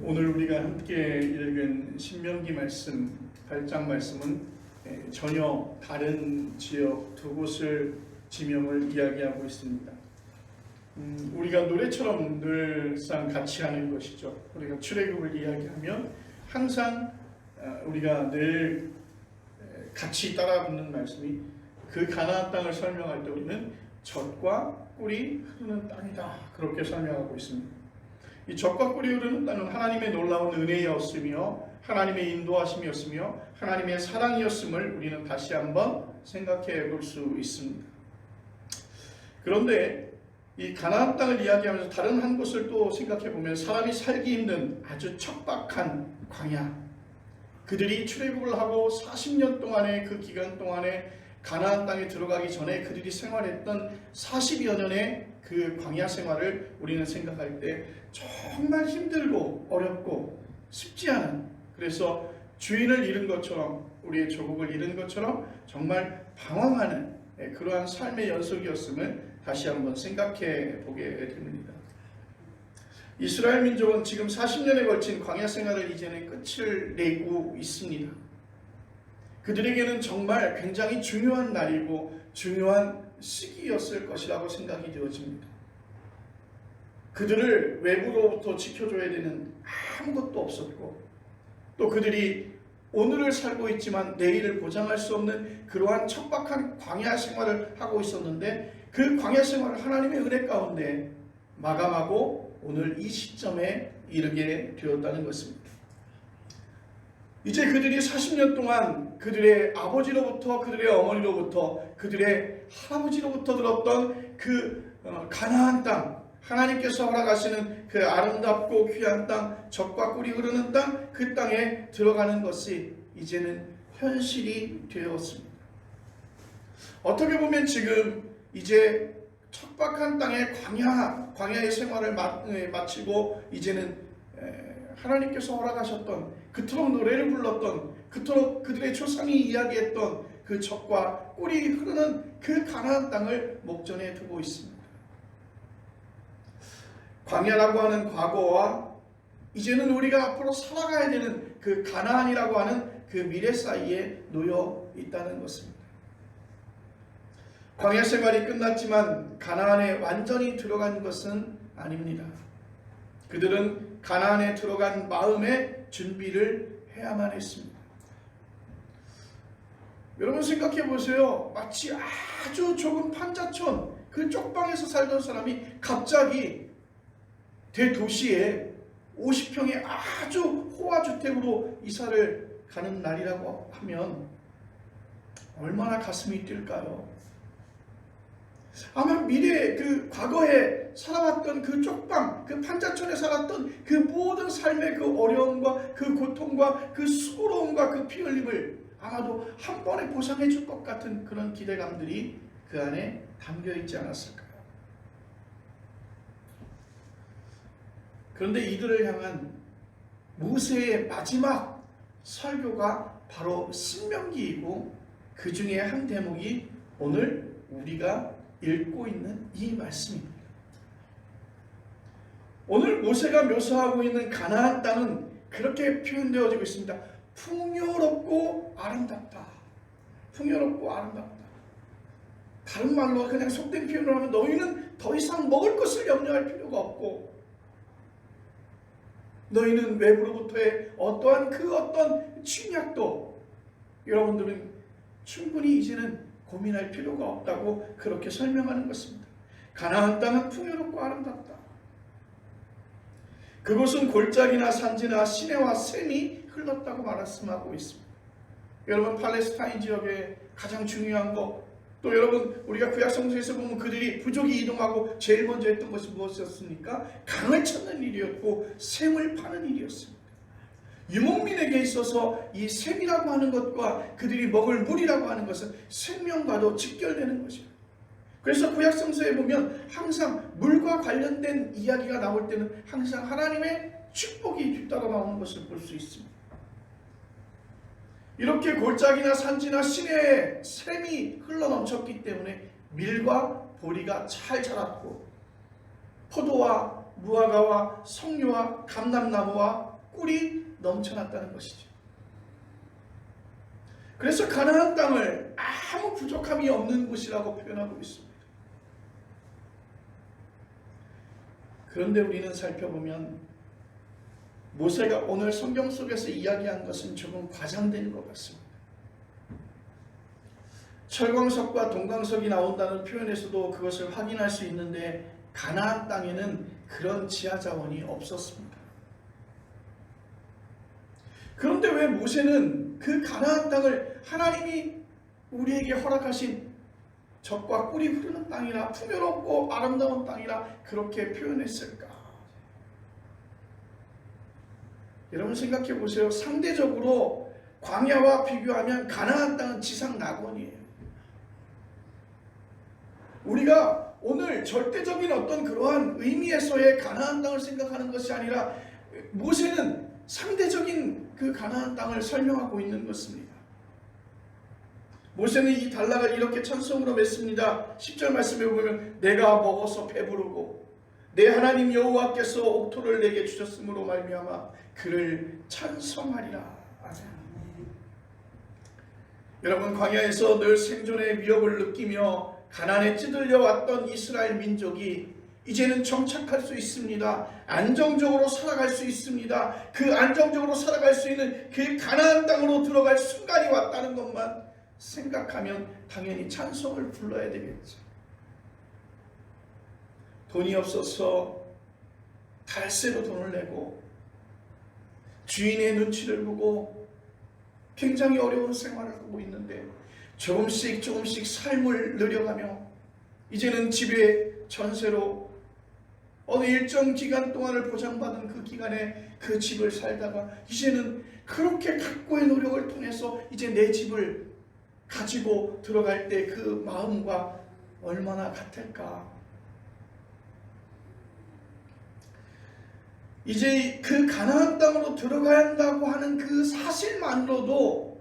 오늘 우리가 함께 읽은 신명기 말씀 8장 말씀은 전혀 다른 지역 두 곳을 지명을 이야기하고 있습니다. 우리가 노래처럼 늘상 같이 하는 것이죠. 우리가 출애굽을 이야기하면 항상 우리가 늘 같이 따라 붙는 말씀이 그 가나안 땅을 설명할 때 우리는 젖과 꿀이 흐르는 땅이다, 그렇게 설명하고 있습니다. 이 젖과 꿀이 흐르는 땅은 하나님의 놀라운 은혜였으며 하나님의 인도하심이었으며 하나님의 사랑이었음을 우리는 다시 한번 생각해 볼 수 있습니다. 그런데 이 가나안 땅을 이야기하면서 다른 한 곳을 또 생각해 보면 사람이 살기 힘든 아주 척박한 광야, 그들이 출애굽을 하고 40년 동안의 그 기간 동안에 가나안 땅에 들어가기 전에 그들이 생활했던 40여 년의 그 광야 생활을 우리는 생각할 때 정말 힘들고 어렵고 쉽지 않은, 그래서 주인을 잃은 것처럼, 우리의 조국을 잃은 것처럼 정말 방황하는 그러한 삶의 연속이었음을 다시 한번 생각해 보게 됩니다. 이스라엘 민족은 지금 40년에 걸친 광야 생활을 이제는 끝을 내고 있습니다. 그들에게는 정말 굉장히 중요한 날이고 중요한 시기였을 것이라고 생각이 되어집니다. 그들을 외부로부터 지켜줘야 되는 아무것도 없었고, 또 그들이 오늘을 살고 있지만 내일을 보장할 수 없는 그러한 척박한 광야 생활을 하고 있었는데, 그 광야 생활을 하나님의 은혜 가운데 마감하고 오늘 이 시점에 이르게 되었다는 것입니다. 이제 그들이 40년 동안 그들의 아버지로부터, 그들의 어머니로부터, 그들의 할아버지로부터 들었던 그 가나안 땅, 하나님께서 허락하시는 그 아름답고 귀한 땅, 젖과 꿀이 흐르는 땅, 그 땅에 들어가는 것이 이제는 현실이 되었습니다. 어떻게 보면 지금 이제 척박한 땅의 광야의 생활을 마치고 이제는 하나님께서 허락하셨던, 그토록 노래를 불렀던, 그토록 그들의 조상이 이야기했던 그 젖과 꿀이 흐르는 그 가나안 땅을 목전에 두고 있습니다. 광야라고 하는 과거와 이제는 우리가 앞으로 살아가야 되는 그 가나안이라고 하는 그 미래 사이에 놓여 있다는 것입니다. 광야 생활이 끝났지만 가나안에 완전히 들어간 것은 아닙니다. 그들은 가나안에 들어간 마음의 준비를 해야만 했습니다. 여러분 생각해 보세요. 마치 아주 좁은 판자촌, 그 쪽방에서 살던 사람이 갑자기 대도시에 50평의 아주 호화주택으로 이사를 가는 날이라고 하면 얼마나 가슴이 뛸까요? 아마 미래에 그 과거에 살아왔던 그 쪽방, 그 판자촌에 살았던 그 모든 삶의 그 어려움과 그 고통과 그 수고로움과 그 피 흘림을 아마도 한 번에 보상해 줄 것 같은 그런 기대감들이 그 안에 담겨 있지 않았을까요? 그런데 이들을 향한 모세의 마지막 설교가 바로 신명기이고, 그 중에 한 대목이 오늘 우리가 읽고 있는 이 말씀입니다. 오늘 모세가 묘사하고 있는 가나안 땅은 그렇게 표현되어지고 있습니다. 풍요롭고 아름답다. 풍요롭고 아름답다. 다른 말로 그냥 속된 표현을 하면 너희는 더 이상 먹을 것을 염려할 필요가 없고, 너희는 외부로부터의 어떤 침략도 여러분들은 충분히 이제는 고민할 필요가 없다고 그렇게 설명하는 것입니다. 가나안 땅은 풍요롭고 아름답다. 그곳은 골짜기나 산지나 시내와 샘이 흘렀다고 말씀하고 있습니다. 여러분, 팔레스타인 지역의 가장 중요한 것, 또 여러분 우리가 구약성서에서 보면 그들이 부족이 이동하고 제일 먼저 했던 것이 무엇이었습니까? 강을 찾는 일이었고 샘을 파는 일이었습니다. 유목민에게 있어서 이 샘이라고 하는 것과 그들이 먹을 물이라고 하는 것은 생명과도 직결되는 것이에요. 그래서 구약성서에 보면 항상 물과 관련된 이야기가 나올 때는 항상 하나님의 축복이 뒤따라 나오는 것을 볼 수 있습니다. 이렇게 골짜기나 산지나 시내에 샘이 흘러넘쳤기 때문에 밀과 보리가 잘 자랐고, 포도와 무화과와 석류와 감람나무와 꿀이 넘쳐났다는 것이죠. 그래서 가나안 땅을 아무 부족함이 없는 곳이라고 표현하고 있습니다. 그런데 우리는 살펴보면 모세가 오늘 성경 속에서 이야기한 것은 조금 과장된 것 같습니다. 철광석과 동광석이 나온다는 표현에서도 그것을 확인할 수 있는데 가나안 땅에는 그런 지하 자원이 없었습니다. 그런데 왜 모세는 그 가나안 땅을 하나님이 우리에게 허락하신 젖과 꿀이 흐르는 땅이라 풍요롭고 아름다운 땅이라 그렇게 표현했을까? 여러분 생각해 보세요. 상대적으로 광야와 비교하면 가나안 땅은 지상 낙원이에요. 우리가 오늘 절대적인 어떤 그러한 의미에서의 가나안 땅을 생각하는 것이 아니라 모세는 상대적인 그 가나안 땅을 설명하고 있는 것입니다. 모세는 이 단락을 이렇게 찬송으로 맺습니다. 10절 말씀에 보면 내가 먹어서 배부르고 내 하나님 여호와께서 옥토를 내게 주셨으므로 말미암아 그를 찬송하리라. 여러분 광야에서 늘 생존의 위협을 느끼며 가난에 찌들려 왔던 이스라엘 민족이 이제는 정착할 수 있습니다. 안정적으로 살아갈 수 있습니다. 그 안정적으로 살아갈 수 있는 그 가나안 땅으로 들어갈 순간이 왔다는 것만 생각하면 당연히 찬송을 불러야 되겠죠. 돈이 없어서 달새로 돈을 내고 주인의 눈치를 보고 굉장히 어려운 생활을 하고 있는데 조금씩 삶을 늘려가며 이제는 집에 전세로 어느 일정 기간 동안을 보장받은 그 기간에 그 집을 살다가 이제는 그렇게 각고의 노력을 통해서 이제 내 집을 가지고 들어갈 때 그 마음과 얼마나 같을까. 이제 그 가나안 땅으로 들어가야 한다고 하는 그 사실만으로도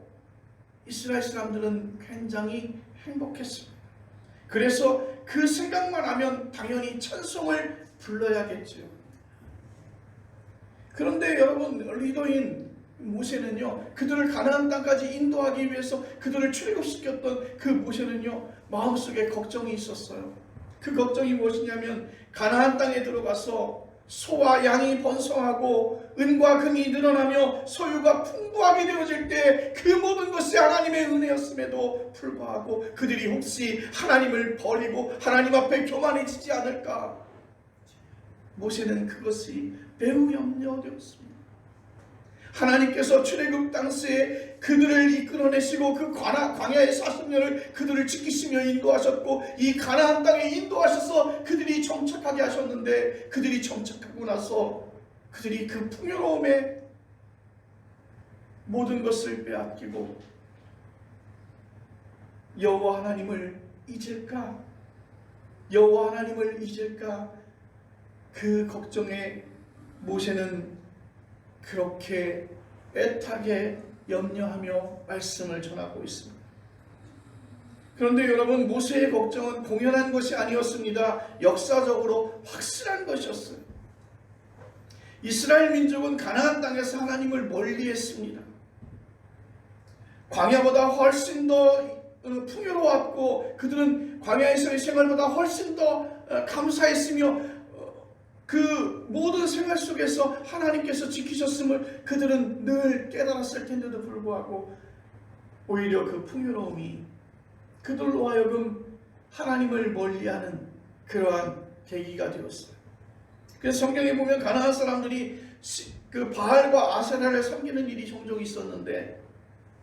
이스라엘 사람들은 굉장히 행복했습니다. 그래서 그 생각만 하면 당연히 찬송을 불러야겠죠. 그런데 여러분 리더인 모세는요, 그들을 가나안 땅까지 인도하기 위해서 그들을 출애굽시켰던 그 모세는요, 마음속에 걱정이 있었어요. 그 걱정이 무엇이냐면 가나안 땅에 들어가서 소와 양이 번성하고 은과 금이 늘어나며 소유가 풍부하게 되어질 때 그 모든 것이 하나님의 은혜였음에도 불구하고 그들이 혹시 하나님을 버리고 하나님 앞에 교만해지지 않을까. 모세는 그것이 매우 염려되었습니다. 하나님께서 출애굽 당시에 그들을 이끌어내시고 그 광야의 40년을 그들을 지키시며 인도하셨고 이 가나안 땅에 인도하셔서 그들이 정착하게 하셨는데 그들이 정착하고 나서 그들이 그 풍요로움에 모든 것을 빼앗기고 여호와 하나님을 잊을까? 여호와 하나님을 잊을까? 그 걱정에 모세는 그렇게 애타게 염려하며 말씀을 전하고 있습니다. 그런데 여러분 모세의 걱정은 공연한 것이 아니었습니다. 역사적으로 확실한 것이었어요. 이스라엘 민족은 가나안 땅에서 하나님을 멀리했습니다. 광야보다 훨씬 더 풍요로웠고 그들은 광야에서의 생활보다 훨씬 더 감사했으며 그 모든 생활 속에서 하나님께서 지키셨음을 그들은 늘 깨달았을 텐데도 불구하고 오히려 그 풍요로움이 그들로 하여금 하나님을 멀리하는 그러한 계기가 되었어요. 그래서 성경에 보면 가나안 사람들이 그 바알과 아세라를 섬기는 일이 종종 있었는데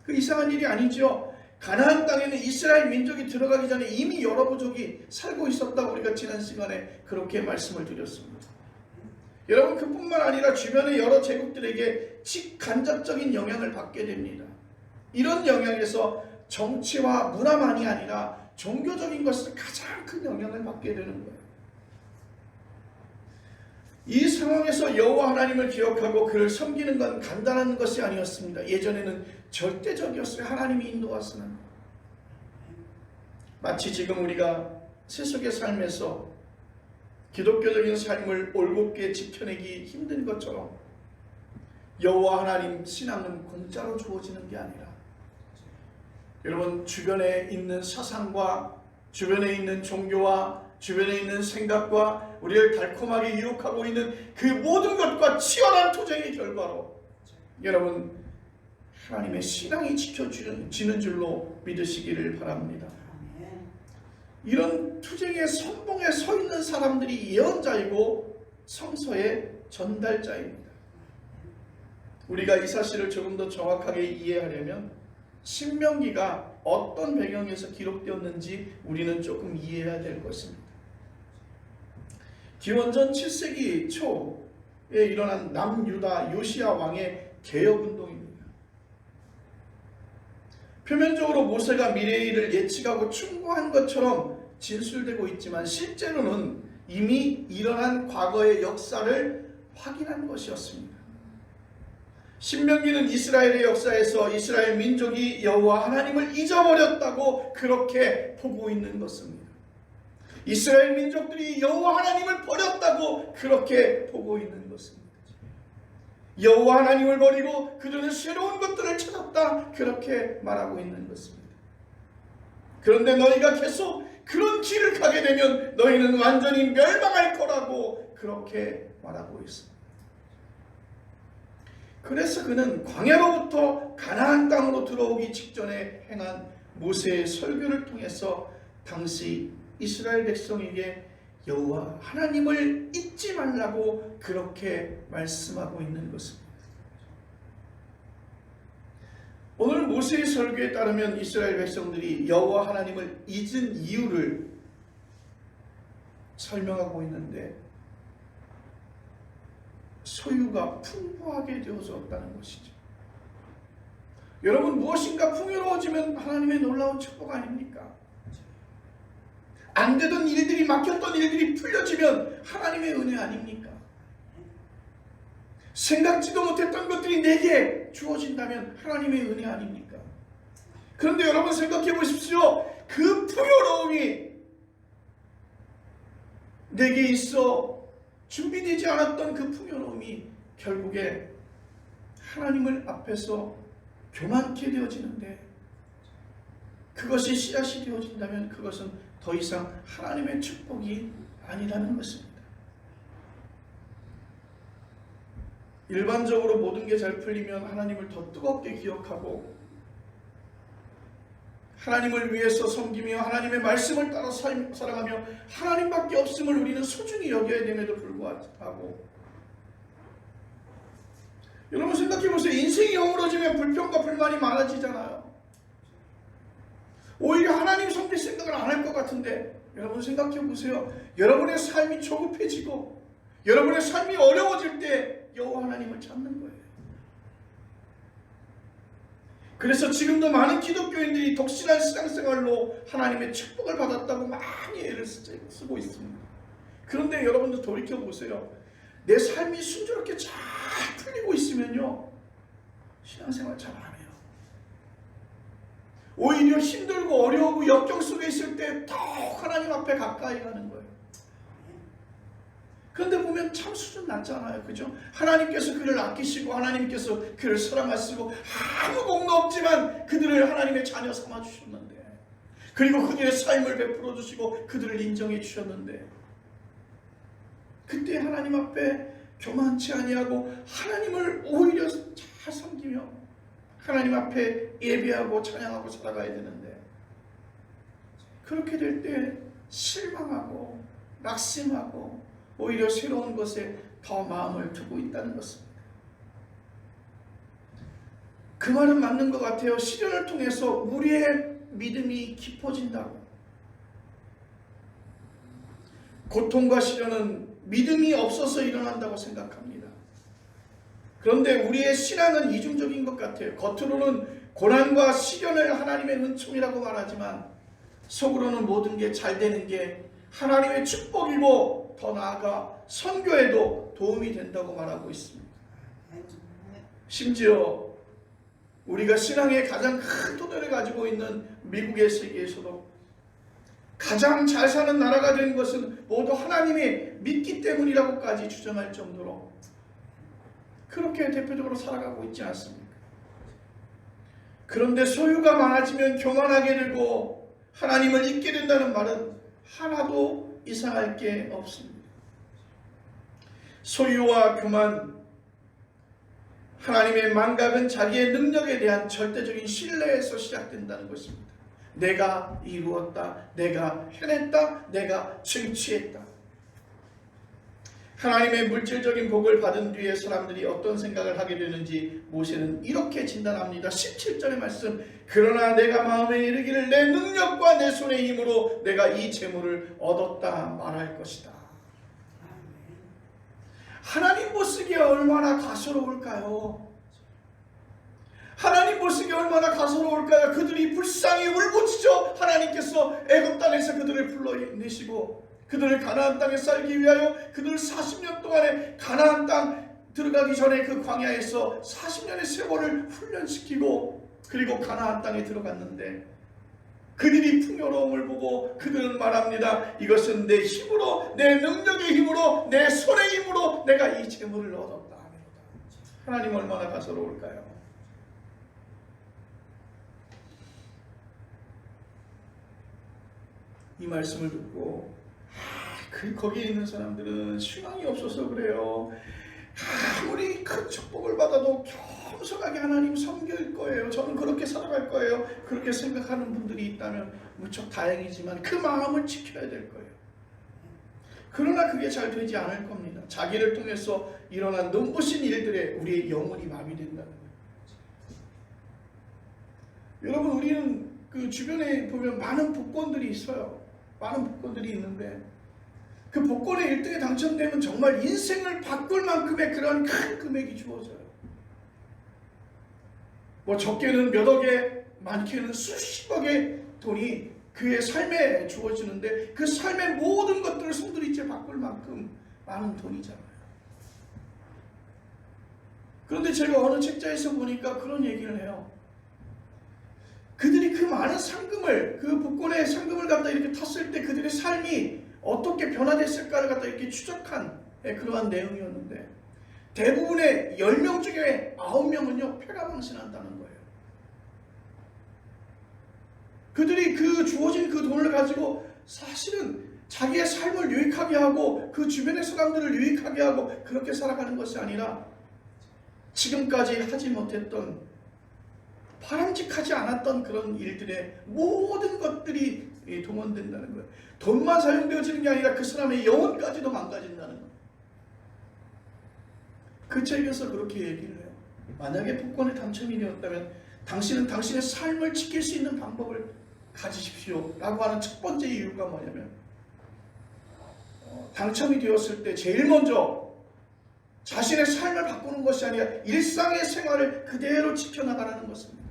그 이상한 일이 아니죠. 가나안 땅에는 이스라엘 민족이 들어가기 전에 이미 여러 부족이 살고 있었다고 우리가 지난 시간에 그렇게 말씀을 드렸습니다. 여러분 그뿐만 아니라 주변의 여러 제국들에게 직간접적인 영향을 받게 됩니다. 이런 영향에서 정치와 문화만이 아니라 종교적인 것을 가장 큰 영향을 받게 되는 거예요. 이 상황에서 여호와 하나님을 기억하고 그를 섬기는 건 간단한 것이 아니었습니다. 예전에는 절대적이었어요. 하나님이 인도하시는. 마치 지금 우리가 세속의 삶에서 기독교적인 삶을 올곧게 지켜내기 힘든 것처럼 여호와 하나님 신앙은 공짜로 주어지는 게 아니라 여러분 주변에 있는 사상과 주변에 있는 종교와 주변에 있는 생각과 우리를 달콤하게 유혹하고 있는 그 모든 것과 치열한 투쟁의 결과로 여러분 하나님의 신앙이 지켜지는 줄로 믿으시기를 바랍니다. 이런 투쟁의 선봉에 서 있는 사람들이 예언자이고 성서의 전달자입니다. 우리가 이 사실을 조금 더 정확하게 이해하려면 신명기가 어떤 배경에서 기록되었는지 우리는 조금 이해해야 될 것입니다. 기원전 7세기 초에 일어난 남유다 요시야 왕의 개혁운동입니다. 표면적으로 모세가 미래의 일을 예측하고 충고한 것처럼 진술되고 있지만 실제로는 이미 일어난 과거의 역사를 확인한 것이었습니다. 신명기는 이스라엘의 역사에서 이스라엘 민족이 여호와 하나님을 잊어버렸다고 그렇게 보고 있는 것입니다. 이스라엘 민족들이 여호와 하나님을 버렸다고 그렇게 보고 있는 것입니다. 여호와 하나님을 버리고 그들은 새로운 것들을 찾았다 그렇게 말하고 있는 것입니다. 그런데 너희가 계속 그런 길을 가게 되면 너희는 완전히 멸망할 거라고 그렇게 말하고 있습니다. 그래서 그는 광야로부터 가나안 땅으로 들어오기 직전에 행한 모세의 설교를 통해서 당시 이스라엘 백성에게 여호와 하나님을 잊지 말라고 그렇게 말씀하고 있는 것입니다. 오늘 모세의 설교에 따르면 이스라엘 백성들이 여호와 하나님을 잊은 이유를 설명하고 있는데 소유가 풍부하게 되어졌다는 것이죠. 여러분 무엇인가 풍요로워지면 하나님의 놀라운 축복 아닙니까? 안 되던 일들이 막혔던 일들이 풀려지면 하나님의 은혜 아닙니까? 생각지도 못했던 것들이 내게 주어진다면 하나님의 은혜 아닙니까? 그런데 여러분 생각해 보십시오. 그 풍요로움이 내게 있어 준비되지 않았던 그 풍요로움이 결국에 하나님을 앞에서 교만케 되어지는데 그것이 씨앗이 되어진다면 그것은 더 이상 하나님의 축복이 아니라는 것입니다. 일반적으로 모든 게 잘 풀리면 하나님을 더 뜨겁게 기억하고 하나님을 위해서 섬기며 하나님의 말씀을 따라 살아가며 하나님밖에 없음을 우리는 소중히 여겨야 됨에도 불구하고 여러분 생각해보세요. 인생이 어우러지면 불평과 불만이 많아지잖아요. 오히려 하나님 섬길 생각을 안 할 것 같은데 여러분 생각해보세요. 여러분의 삶이 조급해지고 여러분의 삶이 어려워질 때 여호와 하나님을 찾는 거예요. 그래서 지금도 많은 기독교인들이 독실한 신앙생활로 하나님의 축복을 받았다고 많이 애를 쓰고 있습니다. 그런데 여러분도 돌이켜보세요. 내 삶이 순조롭게 잘 풀리고 있으면요 신앙생활 잘 안 해요. 오히려 힘들고 어려우고 역경 속에 있을 때 더 하나님 앞에 가까이 가는 거예요. 그런데 보면 참 수준 낮잖아요. 그죠? 하나님께서 그를 아끼시고 하나님께서 그를 사랑하시고 아무 공도 없지만 그들을 하나님의 자녀 삼아 주셨는데 그리고 그들의 삶을 베풀어 주시고 그들을 인정해 주셨는데 그때 하나님 앞에 교만치 아니하고 하나님을 오히려 잘 섬기며 하나님 앞에 예배하고 찬양하고 살아가야 되는데 그렇게 될 때 실망하고 낙심하고 오히려 새로운 것에 더 마음을 두고 있다는 것입니다. 그 말은 맞는 것 같아요. 시련을 통해서 우리의 믿음이 깊어진다고. 고통과 시련은 믿음이 없어서 일어난다고 생각합니다. 그런데 우리의 신앙은 이중적인 것 같아요. 겉으로는 고난과 시련을 하나님의 은총이라고 말하지만 속으로는 모든 게 잘 되는 게 하나님의 축복이고 더 나아가 선교에도 도움이 된다고 말하고 있습니다. 심지어 우리가 신앙의 가장 큰 토대를 가지고 있는 미국의 세계에서도 가장 잘 사는 나라가 된 것은 모두 하나님이 믿기 때문이라고까지 주장할 정도로 그렇게 대표적으로 살아가고 있지 않습니까? 그런데 소유가 많아지면 교만하게 되고 하나님을 잊게 된다는 말은 하나도 이상할 게 없습니다. 소유와 교만, 하나님의 망각은 자기의 능력에 대한 절대적인 신뢰에서 시작된다는 것입니다. 내가 이루었다, 내가 해냈다, 내가 쟁취했다. 하나님의 물질적인 복을 받은 뒤에 사람들이 어떤 생각을 하게 되는지 모세는 이렇게 진단합니다. 17절의 말씀, 그러나 내가 마음에 이르기를 내 능력과 내 손의 힘으로 내가 이 재물을 얻었다 말할 것이다. 하나님 보시기에 얼마나 가소로울까요? 하나님 보시기에 얼마나 가소로울까요? 그들이 불쌍히 울부짖어 하나님께서 애굽 땅에서 그들을 불러내시고 그들을 가나안 땅에 살기 위하여 그들 40년 동안에 가나안 땅 들어가기 전에 그 광야에서 40년의 세월을 훈련시키고 그리고 가나안 땅에 들어갔는데 그들이 풍요로움을 보고 그들은 말합니다. 이것은 내 힘으로, 내 능력의 힘으로, 내 손의 힘으로 내가 이 재물을 얻었다. 하나님 얼마나 가소로울까요? 이 말씀을 듣고 거기에 있는 사람들은 신앙이 없어서 그래요. 아무리 큰 축복을 받아도 겸손하게 하나님 섬길 거예요. 저는 그렇게 살아갈 거예요. 그렇게 생각하는 분들이 있다면 무척 다행이지만 그 마음을 지켜야 될 거예요. 그러나 그게 잘 되지 않을 겁니다. 자기를 통해서 일어난 눈부신 일들에 우리의 영혼이 마비된다는 거예요. 여러분, 우리는 그 주변에 보면 많은 복권들이 있어요. 많은 복권들이 있는데 그 복권의 1등에 당첨되면 정말 인생을 바꿀 만큼의 그런 큰 금액이 주어져요. 뭐 적게는 몇 억에 많게는 수십억의 돈이 그의 삶에 주어지는데 그 삶의 모든 것들을 송두리째 바꿀 만큼 많은 돈이잖아요. 그런데 제가 어느 책자에서 보니까 그런 얘기를 해요. 그들이 그 많은 상금을, 그 복권의 상금을 갖다 이렇게 탔을 때 그들의 삶이 어떻게 변화됐을까를 갖다 이렇게 추적한 그러한 내용이었는데 대부분의 10명 중에 9명은요 패가망신한다는 거예요. 그들이 그 주어진 그 돈을 가지고 사실은 자기의 삶을 유익하게 하고 그 주변의 사람들을 유익하게 하고 그렇게 살아가는 것이 아니라 지금까지 하지 못했던 바람직하지 않았던 그런 일들의 모든 것들이 동원된다는 거예요. 돈만 사용되어지는 게 아니라 그 사람의 영혼까지도 망가진다는 거예요. 그 책에서 그렇게 얘기를 해요. 만약에 복권에 당첨이 되었다면 당신은 당신의 삶을 지킬 수 있는 방법을 가지십시오 라고 하는 첫 번째 이유가 뭐냐면 당첨이 되었을 때 제일 먼저 자신의 삶을 바꾸는 것이 아니라 일상의 생활을 그대로 지켜나가라는 것입니다.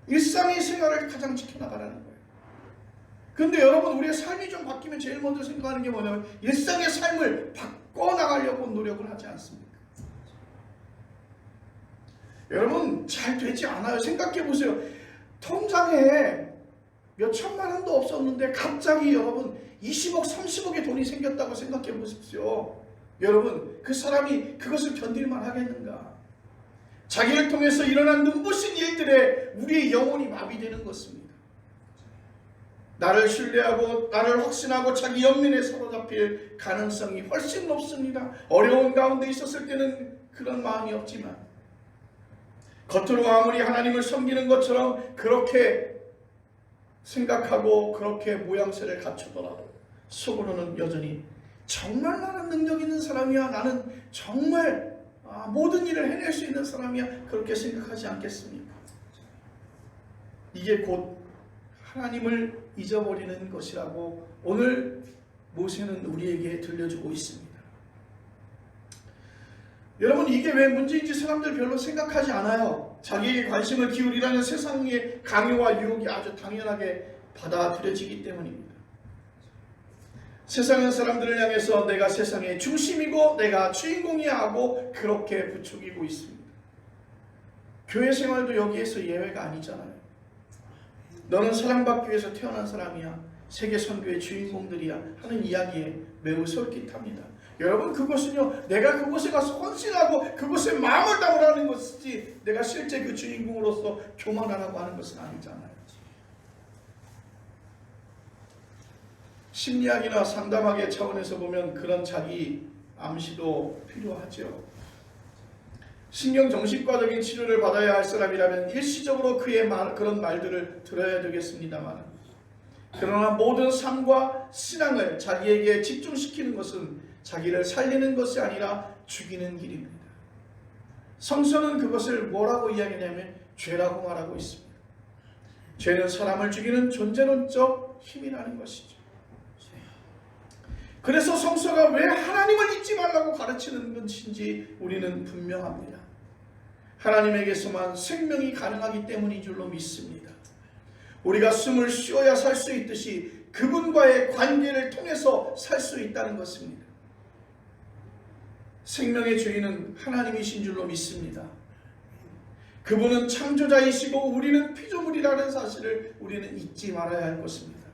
일상의 생활을 가장 지켜나가라는 거예요. 그런데 여러분, 우리의 삶이 좀 바뀌면 제일 먼저 생각하는 게 뭐냐면 일상의 삶을 바꿔나가려고 노력을 하지 않습니까? 여러분, 잘 되지 않아요. 생각해 보세요. 통장에 몇 천만 원도 없었는데 갑자기 여러분 20억, 30억의 돈이 생겼다고 생각해 보십시오. 여러분, 그 사람이 그것을 견딜만 하겠는가? 자기를 통해서 일어난 눈부신 일들에 우리의 영혼이 마비되는 것입니다. 나를 신뢰하고 나를 확신하고 자기 연민에 사로잡힐 가능성이 훨씬 높습니다. 어려운 가운데 있었을 때는 그런 마음이 없지만 겉으로 아무리 하나님을 섬기는 것처럼 그렇게 생각하고 그렇게 모양새를 갖추더라도 속으로는 여전히 정말 나는 능력 있는 사람이야, 나는 정말 모든 일을 해낼 수 있는 사람이야, 그렇게 생각하지 않겠습니까? 이게 곧 하나님을 잊어버리는 것이라고 오늘 모세는 우리에게 들려주고 있습니다. 여러분, 이게 왜 문제인지 사람들 별로 생각하지 않아요. 자기에게 관심을 기울이라는 세상의 강요와 유혹이 아주 당연하게 받아들여지기 때문입니다. 세상의 사람들을 향해서 내가 세상의 중심이고 내가 주인공이야 하고 그렇게 부추기고 있습니다. 교회 생활도 여기에서 예외가 아니잖아요. 너는 사랑받기 위해서 태어난 사람이야, 세계 선교의 주인공들이야 하는 이야기에 매우 솔깃합니다. 여러분, 그것은요, 내가 그곳에 가서 헌신하고 그곳에 마음을 담으라는 것이지 내가 실제 그 주인공으로서 교만하라고 하는 것은 아니잖아요. 심리학이나 상담학의 차원에서 보면 그런 자기 암시도 필요하죠. 신경정신과적인 치료를 받아야 할 사람이라면 일시적으로 그의 그런 말들을 들어야 되겠습니다만, 그러나 모든 삶과 신앙을 자기에게 집중시키는 것은 자기를 살리는 것이 아니라 죽이는 길입니다. 성서는 그것을 뭐라고 이야기하냐면 죄라고 말하고 있습니다. 죄는 사람을 죽이는 존재론적 힘이라는 것이죠. 그래서 성서가 왜 하나님을 잊지 말라고 가르치는 것인지 우리는 분명합니다. 하나님에게서만 생명이 가능하기 때문인 줄로 믿습니다. 우리가 숨을 쉬어야 살 수 있듯이 그분과의 관계를 통해서 살 수 있다는 것입니다. 생명의 주인은 하나님이신 줄로 믿습니다. 그분은 창조자이시고 우리는 피조물이라는 사실을 우리는 잊지 말아야 할 것입니다.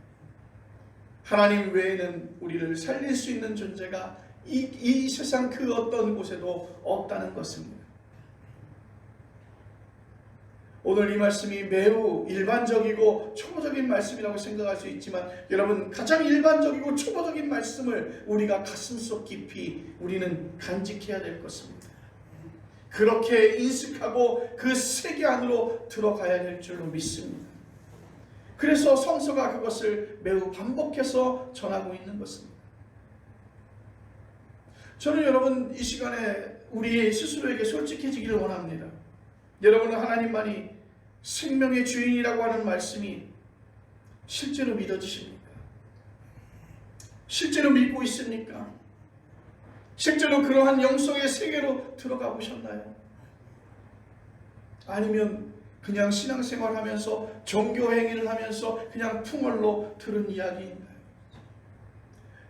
하나님 외에는 우리를 살릴 수 있는 존재가 이 세상 그 어떤 곳에도 없다는 것입니다. 오늘 이 말씀이 매우 일반적이고 초보적인 말씀이라고 생각할 수 있지만, 여러분, 가장 일반적이고 초보적인 말씀을 우리가 가슴속 깊이 우리는 간직해야 될 것입니다. 그렇게 인식하고 그 세계 안으로 들어가야 될 줄로 믿습니다. 그래서 성서가 그것을 매우 반복해서 전하고 있는 것입니다. 저는 여러분, 이 시간에 우리 스스로에게 솔직해지기를 원합니다. 여러분은 하나님만이 생명의 주인이라고 하는 말씀이 실제로 믿어지십니까? 실제로 믿고 있습니까? 실제로 그러한 영성의 세계로 들어가 보셨나요? 아니면 그냥 신앙생활 하면서 종교 행위를 하면서 그냥 풍월로 들은 이야기인가요?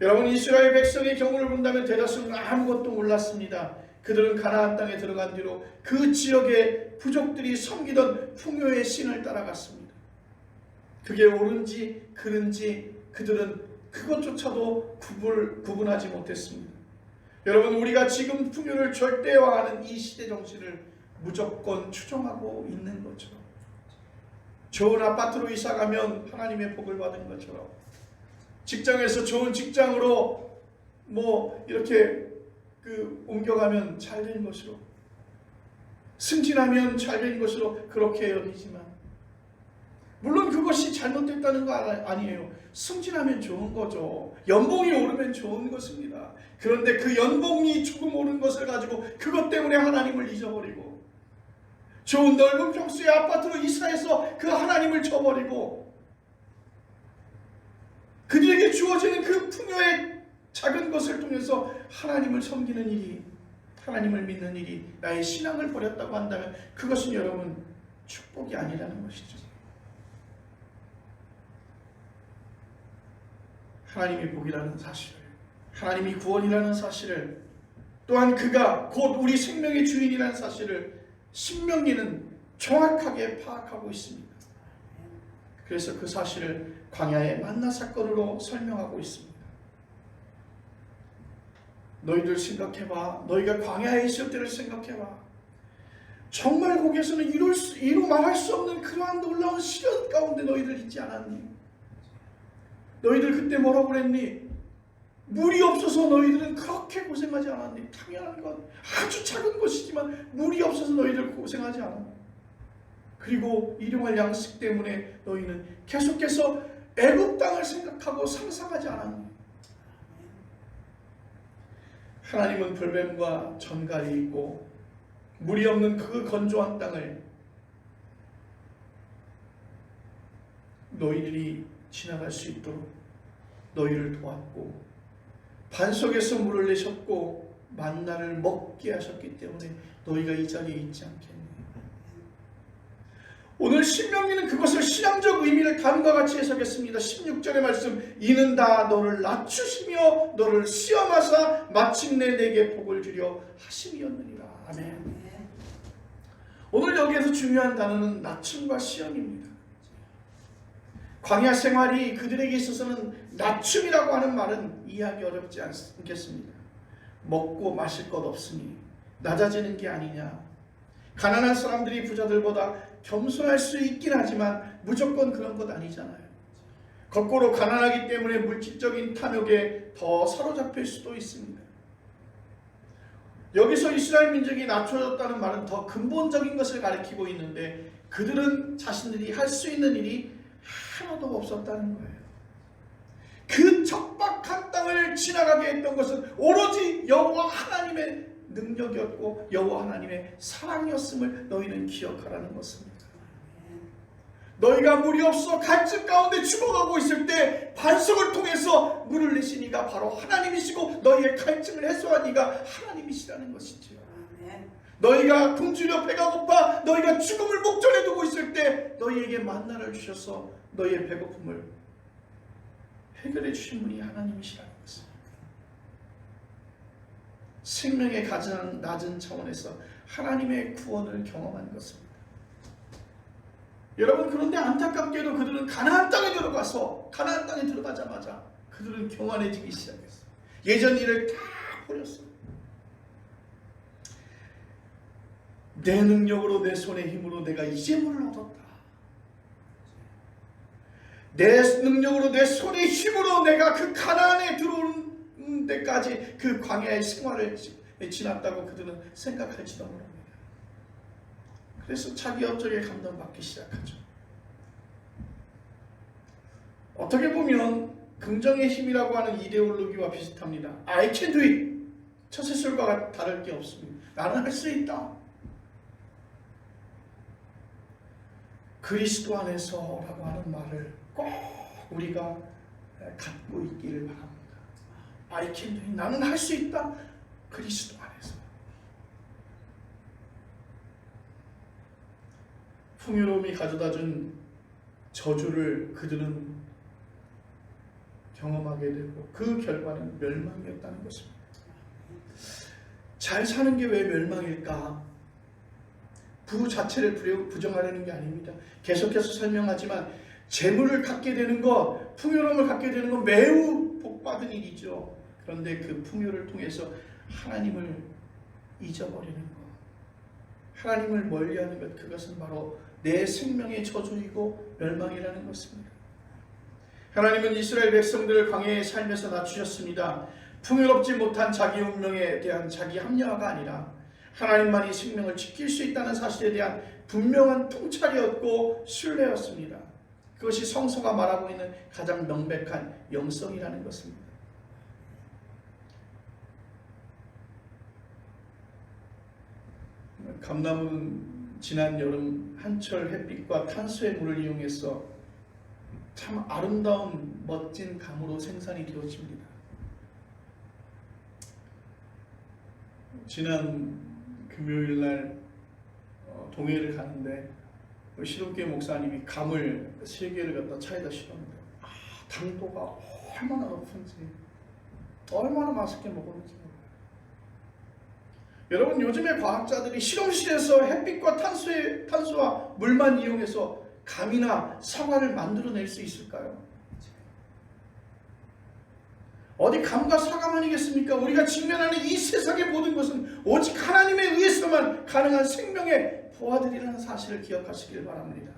여러분, 이스라엘 백성의 경우를 본다면 대다수는 아무것도 몰랐습니다. 그들은 가나안 땅에 들어간 뒤로 그 지역의 부족들이 섬기던 풍요의 신을 따라갔습니다. 그게 옳은지 그른지 그들은 그것조차도 구분하지 못했습니다. 여러분, 우리가 지금 풍요를 절대화하는 이 시대 정신을 무조건 추종하고 있는 것처럼, 좋은 아파트로 이사가면 하나님의 복을 받은 것처럼, 직장에서 좋은 직장으로 이렇게 옮겨가면 잘된 것으로, 승진하면 잘된 것으로 그렇게 여기지만, 물론 그것이 잘못됐다는 거 아니에요. 승진하면 좋은 거죠. 연봉이 오르면 좋은 것입니다. 그런데 그 연봉이 조금 오른 것을 가지고 그것 때문에 하나님을 잊어버리고, 좋은 넓은 평수의 아파트로 이사해서 그 하나님을 저버리고, 그들에게 주어지는 그 풍요의 작은 것을 통해서 하나님을 섬기는 일이, 하나님을 믿는 일이 나의 신앙을 버렸다고 한다면 그것은 여러분 축복이 아니라는 것이죠. 하나님이 복이라는 사실을, 하나님이 구원이라는 사실을, 또한 그가 곧 우리 생명의 주인이라는 사실을 신명기는 정확하게 파악하고 있습니다. 그래서 그 사실을 광야의 만나 사건으로 설명하고 있습니다. 너희들 생각해봐. 너희가 광야에 있을 때를 생각해봐. 정말 거기에서는 이루 말할 수 없는 그러한 놀라운 시련 가운데 너희들 있지 않았니? 너희들 그때 뭐라고 그랬니? 물이 없어서 너희들은 그렇게 고생하지 않았니? 당연한 것, 아주 작은 것이지만 물이 없어서 너희들 고생하지 않았니? 그리고 일용할 양식 때문에 너희는 계속해서 애굽 땅을 생각하고 상상하지 않았니? 하나님은 불뱀과 전갈이 있고 물이 없는 그 건조한 땅을 너희들이 지나갈 수 있도록 너희를 도왔고, 반석에서 물을 내셨고 만나를 먹게 하셨기 때문에 너희가 이 자리에 있지 않겠니? 오늘 신명기는 그것을 신앙적 의미를 다음과 같이 해석했습니다. 16절의 말씀, 이는 다 너를 낮추시며 너를 시험하사 마침내 내게 복을 주려 하심이었느니라. 아멘. 오늘 여기에서 중요한 단어는 낮춤과 시험입니다. 광야 생활이 그들에게 있어서는 낮춤이라고 하는 말은 이해하기 어렵지 않겠습니다. 먹고 마실 것 없으니 낮아지는 게 아니냐. 가난한 사람들이 부자들보다 겸손할 수 있긴 하지만 무조건 그런 것 아니잖아요. 거꾸로 가난하기 때문에 물질적인 탐욕에 더 사로잡힐 수도 있습니다. 여기서 이스라엘 민족이 낮춰졌다는 말은 더 근본적인 것을 가리키고 있는데 그들은 자신들이 할 수 있는 일이 하나도 없었다는 거예요. 그 척박한 땅을 지나가게 했던 것은 오로지 여호와 하나님의 능력이었고 여호와 하나님의 사랑이었음을 너희는 기억하라는 것입니다. 너희가 물이 없어 갈증 가운데 죽어가고 있을 때 반석을 통해서 물을 내신 이가 바로 하나님이시고 너희의 갈증을 해소한 이가 하나님이시라는 것이지요. 너희가 굶주려 배가 고파 너희가 죽음을 목전에 두고 있을 때 너희에게 만나를 주셔서 너희의 배고픔을 해결해 주신 분이 하나님이시라는 것입니다. 생명의 가장 낮은 차원에서 하나님의 구원을 경험한 것입니다. 여러분, 그런데 안타깝게도 그들은 가나안 땅에 들어가자마자 그들은 교만해지기 시작했어요. 예전 일을 다 버렸어요. 내 능력으로 내 손의 힘으로 내가 이 재물을 얻었다. 내 능력으로 내 손의 힘으로 내가 그 가나안에 들어오는 데까지 그 광야의 생활을 지났다고 그들은 생각할지도 모릅니다. 그래서 자기 업적에 감동받기 시작하죠. 어떻게 보면 긍정의 힘이라고 하는 이데올로기와 비슷합니다. I can do it. 처세술과 다를 게 없습니다. 나는 할 수 있다. 그리스도 안에서라고 하는 말을 꼭 우리가 갖고 있기를 바랍니다. I can do it. 나는 할 수 있다. 그리스도 안에서. 풍요로움이 가져다준 저주를 그들은 경험하게 되고 그 결과는 멸망이었다는 것입니다. 잘 사는 게 왜 멸망일까? 부 자체를 부정하려는 게 아닙니다. 계속해서 설명하지만 재물을 갖게 되는 것, 풍요로움을 갖게 되는 건 매우 복받은 일이죠. 그런데 그 풍요를 통해서 하나님을 잊어버리는 것, 하나님을 멀리하는 것, 그것은 바로 내 생명의 저주이고 멸망이라는 것입니다. 하나님은 이스라엘 백성들을 광야에 살면서 낮추셨습니다. 풍요롭지 못한 자기 운명에 대한 자기 합리화가 아니라 하나님만이 생명을 지킬 수 있다는 사실에 대한 분명한 통찰이었고 신뢰였습니다. 그것이 성서가 말하고 있는 가장 명백한 영성이라는 것입니다. 감나무는 지난 여름 한철 햇빛과 탄소의 물을 이용해서 참 아름다운 멋진 감으로 생산이 되어집니다. 지난 금요일날 동해를 가는데 시동교회 목사님이 감을 3개를 갖다 차에다 실었는데 당도가 얼마나 높은지 얼마나 맛있게 먹었는지 몰라요. 여러분, 요즘의 과학자들이 실험실에서 햇빛과 탄소와 물만 이용해서 감이나 사과를 만들어낼 수 있을까요? 어디 감과 사과만이겠습니까? 우리가 직면하는 이 세상의 모든 것은 오직 하나님에 의해서만 가능한 생명의 보화들이라는 사실을 기억하시길 바랍니다.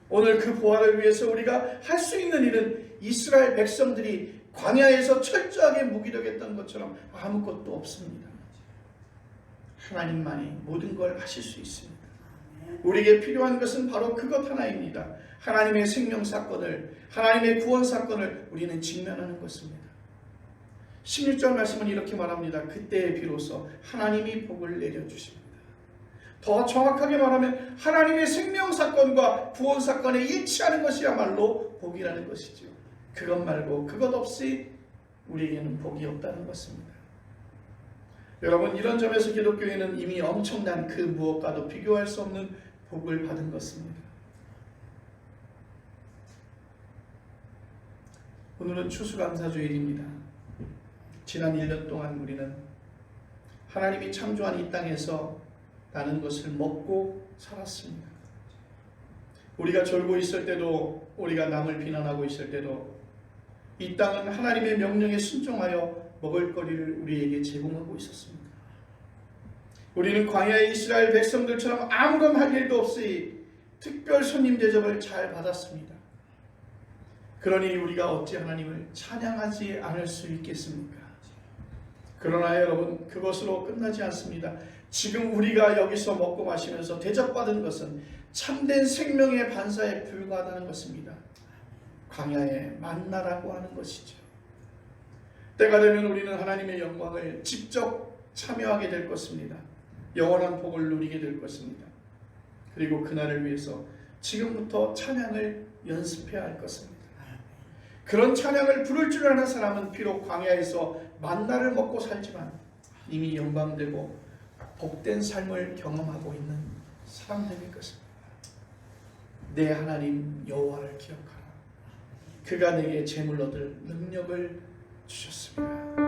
오늘 그 보화를 위해서 우리가 할 수 있는 일은 이스라엘 백성들이 광야에서 철저하게 무기력했던 것처럼 아무것도 없습니다. 하나님만이 모든 걸 하실 수 있습니다. 우리에게 필요한 것은 바로 그것 하나입니다. 하나님의 생명 사건을, 하나님의 구원 사건을 우리는 직면하는 것입니다. 16절 말씀은 이렇게 말합니다. 그때에 비로소 하나님이 복을 내려주십니다. 더 정확하게 말하면 하나님의 생명 사건과 구원 사건에 일치하는 것이야말로 복이라는 것이죠. 그것 말고 그것 없이 우리에게는 복이 없다는 것입니다. 여러분, 이런 점에서 기독교회는 이미 엄청난 그 무엇과도 비교할 수 없는 복을 받은 것입니다. 오늘은 추수감사주일입니다. 지난 1년 동안 우리는 하나님이 창조한 이 땅에서 나는 것을 먹고 살았습니다. 우리가 졸고 있을 때도, 우리가 남을 비난하고 있을 때도 이 땅은 하나님의 명령에 순종하여 먹을거리를 우리에게 제공하고 있었습니다. 우리는 광야의 이스라엘 백성들처럼 아무런 할 일도 없이 특별 손님 대접을 잘 받았습니다. 그러니 우리가 어찌 하나님을 찬양하지 않을 수 있겠습니까? 그러나 여러분, 그것으로 끝나지 않습니다. 지금 우리가 여기서 먹고 마시면서 대접받은 것은 참된 생명의 반사에 불과하다는 것입니다. 광야의 만나라고 하는 것이죠. 때가 되면 우리는 하나님의 영광을 직접 참여하게 될 것입니다. 영원한 복을 누리게 될 것입니다. 그리고 그날을 위해서 지금부터 찬양을 연습해야 할 것입니다. 그런 찬양을 부를 줄 아는 사람은 비록 광야에서 만나를 먹고 살지만 이미 영광되고 복된 삶을 경험하고 있는 사람들일 것입니다. 내 하나님 여호와를 기억하라. 그가 내게 재물 얻을 능력을 주셨습니다.